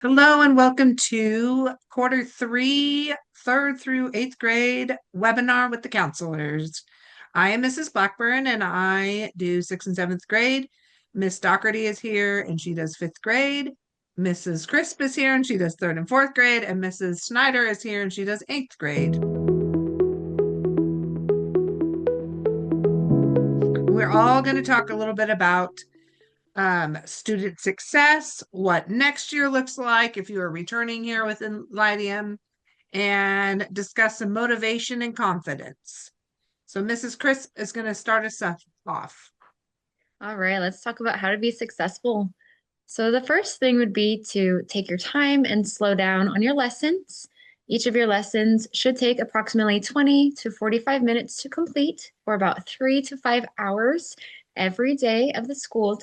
Hello and welcome to quarter three, third through eighth grade webinar with the counselors. I am Mrs. Blackburn and I do sixth and seventh grade. Miss Doherty is here and she does fifth grade. Mrs. Crisp is here and she does third and fourth grade. And Mrs. Snyder is here and she does eighth grade. We're all going to talk a little bit about student success, what next year looks like if you are returning here with Enlightium, and discuss some motivation and confidence. So Mrs. Crisp is going to start us off. All right, let's talk about how to be successful. So, the first thing would be to take your time and slow down on your lessons. Each of your lessons should take approximately 20 to 45 minutes to complete, for about 3 to 5 hours every day of the school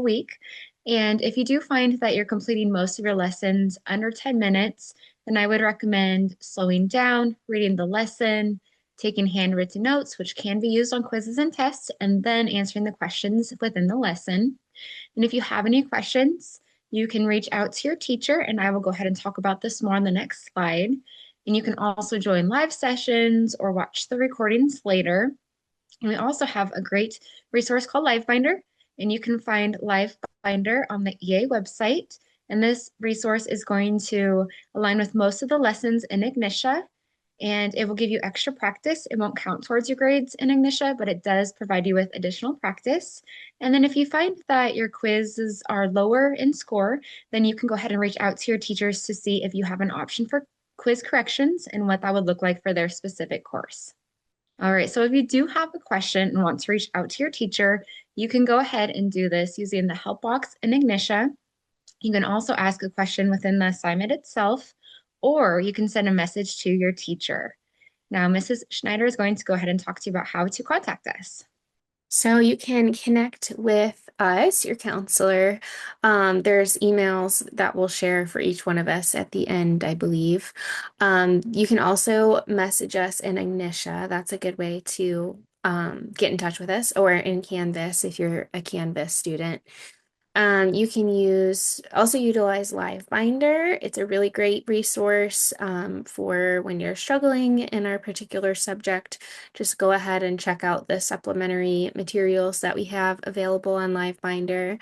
week. And if you do find that you're completing most of your lessons under 10 minutes, then I would recommend slowing down, reading the lesson, taking handwritten notes, which can be used on quizzes and tests, and then answering the questions within the lesson. And if you have any questions, you can reach out to your teacher, and I will go ahead and talk about this more on the next slide. And you can also join live sessions or watch the recordings later. And we also have a great resource called LiveBinder, and you can find LiveBinder on the EA website. And this resource is going to align with most of the lessons in Ignitia, and it will give you extra practice. It won't count towards your grades in Ignitia, but it does provide you with additional practice. And then if you find that your quizzes are lower in score, then you can go ahead and reach out to your teachers to see if you have an option for quiz corrections and what that would look like for their specific course. All right, so if you do have a question and want to reach out to your teacher, you can go ahead and do this using the help box in Ignitia. You can also ask a question within the assignment itself, or you can send a message to your teacher. Now, Mrs. Schneider is going to go ahead and talk to you about how to contact us. So you can connect with us, your counselor. There's emails that we'll share for each one of us at the end, I believe. You can also message us in Ignitia. That's a good way to get in touch with us, or in Canvas if you're a Canvas student. You can also utilize LiveBinder. It's a really great resource for when you're struggling in our particular subject. Just go ahead and check out the supplementary materials that we have available on LiveBinder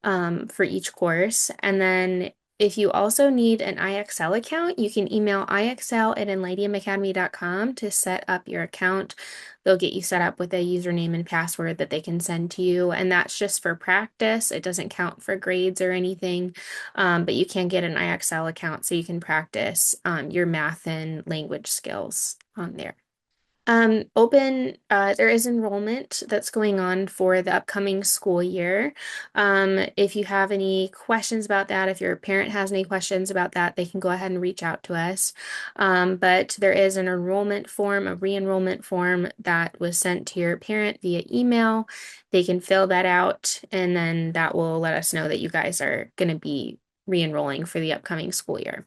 for each course. And then if you also need an IXL account, you can email ixl@enlightiumacademy.com to set up your account. They'll get you set up with a username and password that they can send to you. And that's just for practice. It doesn't count for grades or anything, but you can get an IXL account so you can practice your math and language skills on there. There is enrollment that's going on for the upcoming school year. If you have any questions about that, if your parent has any questions about that, they can go ahead and reach out to us. But there is an enrollment form, a re-enrollment form that was sent to your parent via email. They can fill that out, and then that will let us know that you guys are going to be re-enrolling for the upcoming school year.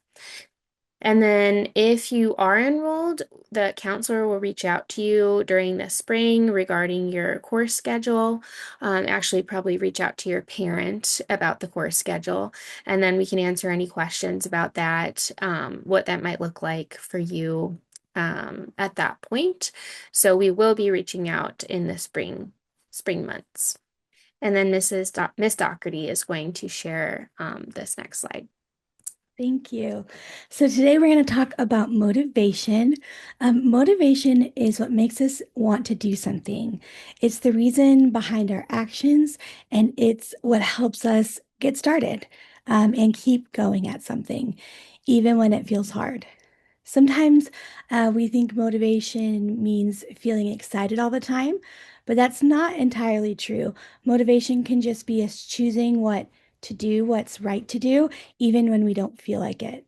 And then if you are enrolled, the counselor will reach out to you during the spring regarding your course schedule. Actually, probably reach out to your parent about the course schedule. And then we can answer any questions about that, what that might look like for you at that point. So we will be reaching out in the spring months. And then Miss Doherty is going to share this next slide. Thank you. So today we're going to talk about motivation. Motivation is what makes us want to do something. It's the reason behind our actions, and it's what helps us get started and keep going at something, even when it feels hard. Sometimes we think motivation means feeling excited all the time, but that's not entirely true. Motivation can just be us choosing what to do, what's right to do, even when we don't feel like it.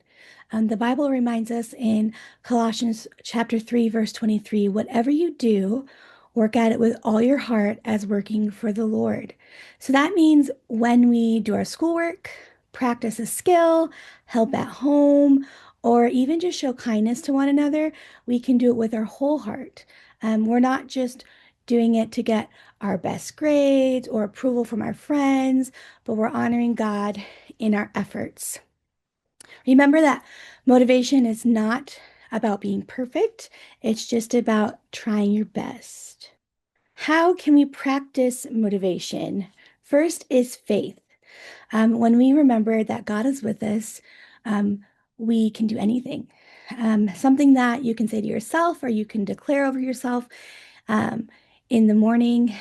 The Bible reminds us in Colossians chapter 3, verse 23, whatever you do, work at it with all your heart as working for the Lord. So that means when we do our schoolwork, practice a skill, help at home, or even just show kindness to one another, we can do it with our whole heart. We're not just doing it to get our best grades or approval from our friends, but we're honoring God in our efforts. Remember that motivation is not about being perfect, it's just about trying your best. How can we practice motivation? First is faith. When we remember that God is with us, um, we can do anything. Something that you can say to yourself or you can declare over yourself um, in the morning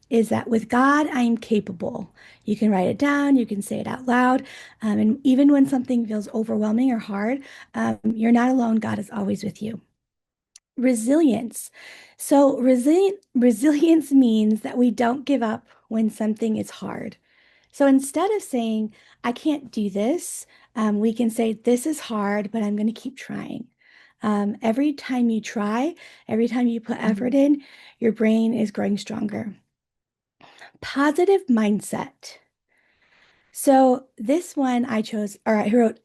is that with God, I am capable. You can write it down, you can say it out loud. And even when something feels overwhelming or hard, you're not alone. God is always with you. Resilience. So, resilience means that we don't give up when something is hard. So instead of saying, I can't do this, we can say, this is hard, but I'm going to keep trying. Every time you try, every time you put effort in, your brain is growing stronger. Positive mindset. So this one I chose, or I wrote,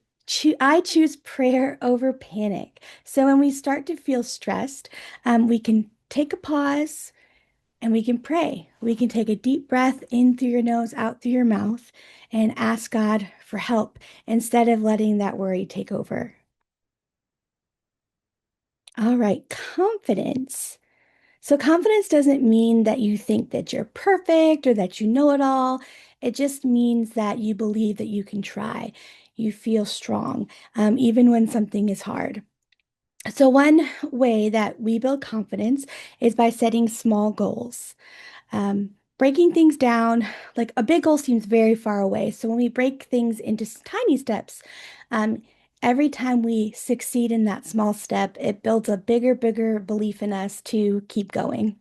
I choose prayer over panic. So when we start to feel stressed, we can take a pause and we can pray. We can take a deep breath in through your nose, out through your mouth, and ask God for help instead of letting that worry take over. All right, confidence. So, confidence doesn't mean that you think that you're perfect or that you know it all. It just means that you believe that you can try. You feel strong, even when something is hard. So, one way that we build confidence is by setting small goals. Breaking things down, like a big goal seems very far away. So when we break things into tiny steps, um, every time we succeed in that small step, it builds a bigger belief in us to keep going.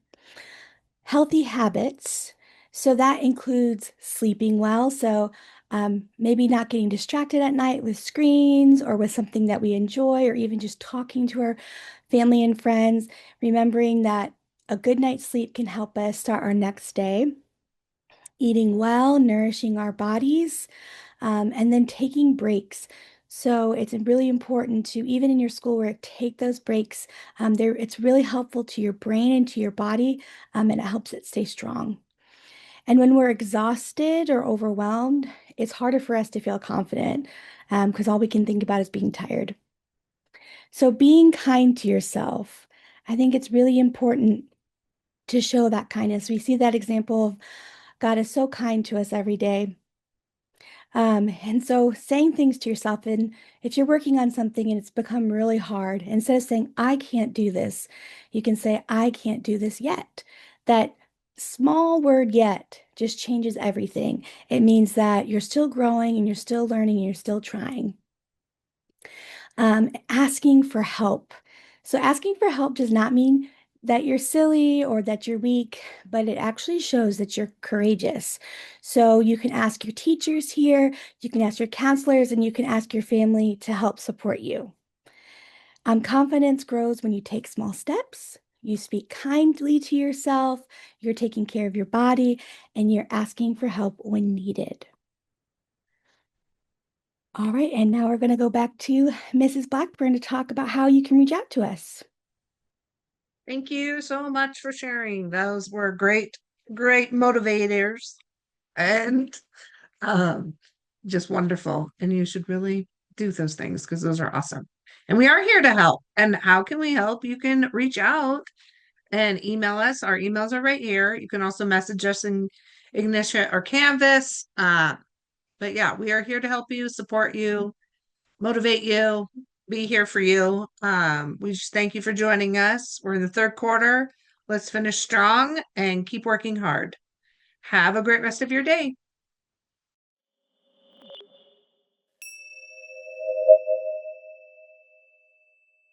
Healthy habits. So that includes sleeping well. So maybe not getting distracted at night with screens or with something that we enjoy, or even just talking to our family and friends, remembering that a good night's sleep can help us start our next day. Eating well, nourishing our bodies, and then taking breaks. So it's really important to, even in your schoolwork, take those breaks. It's really helpful to your brain and to your body, and it helps it stay strong. And when we're exhausted or overwhelmed, it's harder for us to feel confident because all we can think about is being tired. So being kind to yourself, I think it's really important to show that kindness. We see that example of God is so kind to us every day. And so saying things to yourself, and if you're working on something and it's become really hard, instead of saying, I can't do this, you can say, I can't do this yet. That small word yet just changes everything. It means that you're still growing and you're still learning and you're still trying. Asking for help. So asking for help does not mean that you're silly or that you're weak, but it actually shows that you're courageous. So you can ask your teachers here, you can ask your counselors, and you can ask your family to help support you. Confidence grows when you take small steps, you speak kindly to yourself, you're taking care of your body, and you're asking for help when needed. All right, and now we're going to go back to Mrs. Blackburn to talk about how you can reach out to us. Thank you so much for sharing. Those were great motivators and um, just wonderful. And you should really do those things because those are awesome. And we are here to help. And how can we help? You can reach out and email us. Our emails are right here. You can also message us in Ignition or Canvas. But yeah, we are here to help you, support you, motivate you, be here for you. We just thank you for joining us. We're in the third quarter. Let's finish strong and keep working hard. Have a great rest of your day.